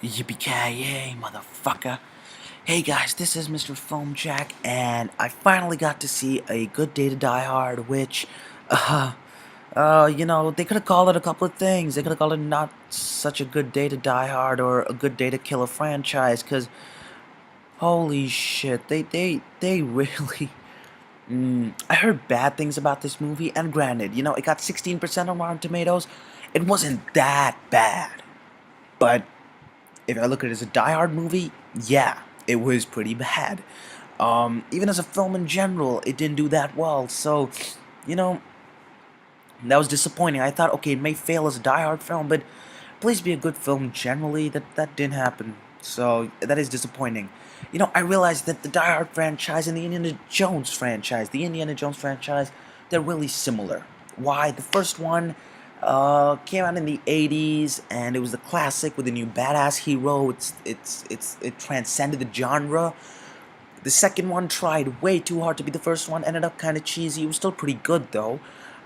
Yippee-ki-yay, motherfucker. Hey guys, this is Mr. Foam Jack, and I finally got to see A Good Day to Die Hard, which, they could have called it a couple of things. They could have called it Not Such a Good Day to Die Hard or A Good Day to Kill a Franchise, because, holy shit, they really... I heard bad things about this movie, and granted, it got 16% on Rotten Tomatoes. It wasn't that bad, but if I look at it as a Die Hard movie, yeah, it was pretty bad. Even as a film in general, it didn't do that well. So, you know, that was disappointing. I thought, okay, it may fail as a Die Hard film, but please be a good film generally. That didn't happen. So that is disappointing. I realized that the Die Hard franchise and the Indiana Jones franchise, they're really similar. Why? The first one came out in the 80s, and it was the classic with a new badass hero. It transcended the genre. The second one tried way too hard to be the first one, ended up kind of cheesy. It was still pretty good though.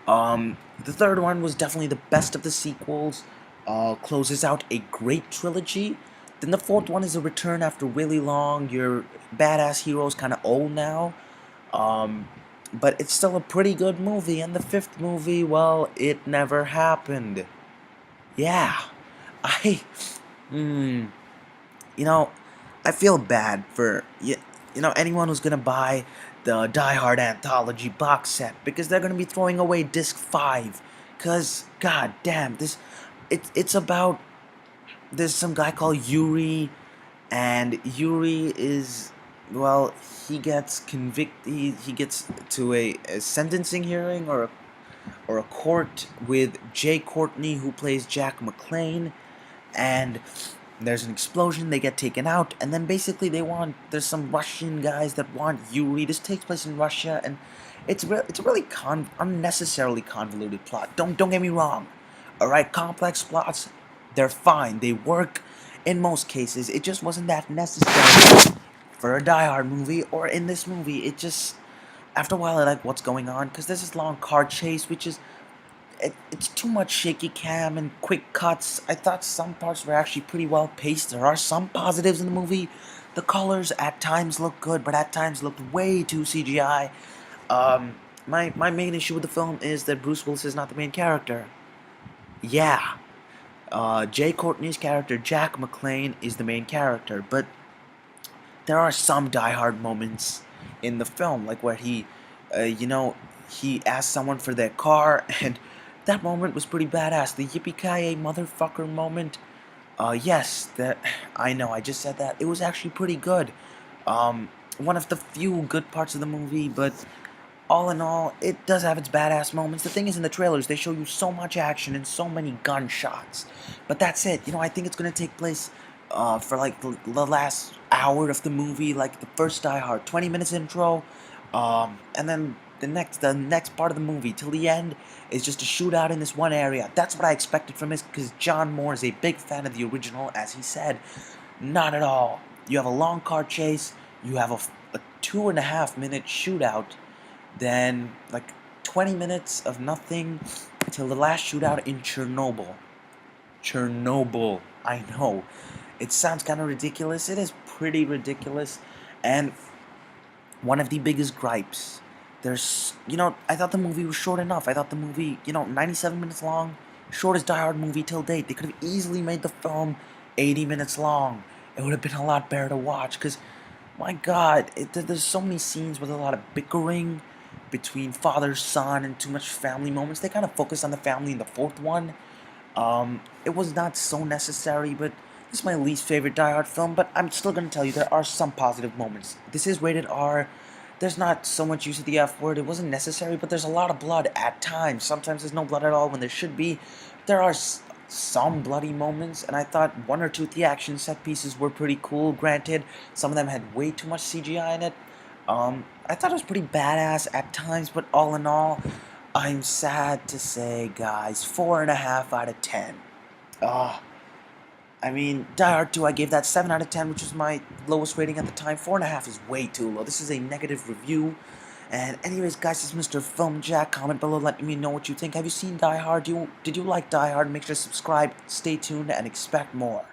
The third one was definitely the best of the sequels. Closes out a great trilogy. Then the fourth one is a return after really long. Your badass hero's kind of old now. But it's still a pretty good movie. And the fifth movie, well, it never happened. Yeah. I, mm, you know, I feel bad for, anyone who's gonna buy the Die Hard Anthology box set, because they're gonna be throwing away disc 5. Cause, god damn, it's about, there's some guy called Yuri, and Yuri is, well, he gets convicted, he gets to a sentencing hearing or a court with Jay Courtney, who plays Jack McClane, and there's an explosion, they get taken out, and then basically there's some Russian guys that want Yuri. This takes place in Russia, and it's a really unnecessarily convoluted plot. Don't get me wrong. Alright, complex plots, they're fine, they work in most cases. It just wasn't that necessary for a Die Hard movie, or in this movie. It just, after a while I like what's going on, because there's this long car chase, which is, it's too much shaky cam and quick cuts. I thought some parts were actually pretty well paced. There are some positives in the movie. The colors at times look good, but at times looked way too CGI. My main issue with the film is that Bruce Willis is not the main character. Yeah, Jay Courtney's character, Jack McClane, is the main character, but there are some Die Hard moments in the film, like where he asked someone for their car, and that moment was pretty badass. The yippee-ki-yay motherfucker moment. Yes, I know, I just said that. It was actually pretty good. One of the few good parts of the movie, but all in all, it does have its badass moments. The thing is, in the trailers, they show you so much action and so many gunshots. But that's it. I think it's going to take place for like the last hour of the movie, like the first Die Hard, 20 minutes intro, and then the next part of the movie till the end is just a shootout in this one area. That's what I expected from this, because John Moore is a big fan of the original, as he said. Not at all. You have a long car chase, you have a 2.5 minute shootout, then like 20 minutes of nothing till the last shootout in Chernobyl. Chernobyl, I know. It sounds kind of ridiculous. It is pretty ridiculous. And one of the biggest gripes, I thought the movie was short enough. I thought the movie, 97 minutes long, shortest Die Hard movie till date. They could have easily made the film 80 minutes long. It would have been a lot better to watch, because, my god, there's so many scenes with a lot of bickering between father, son, and too much family moments. They kind of focus on the family in the fourth one. It was not so necessary, but this is my least favorite Die Hard film, but I'm still going to tell you there are some positive moments. This is rated R. There's not so much use of the F word. It wasn't necessary, but there's a lot of blood at times. Sometimes there's no blood at all when there should be. There are some bloody moments, and I thought one or two of the action set pieces were pretty cool. Granted, some of them had way too much CGI in it. I thought it was pretty badass at times, but all in all, I'm sad to say, guys, 4.5 out of 10. I mean, Die Hard 2, I gave that 7 out of 10, which was my lowest rating at the time. 4.5 is way too low. This is a negative review. And anyways, guys, this is Mr. Film Jack. Comment below, let me know what you think. Have you seen Die Hard? Did you like Die Hard? Make sure to subscribe, stay tuned, and expect more.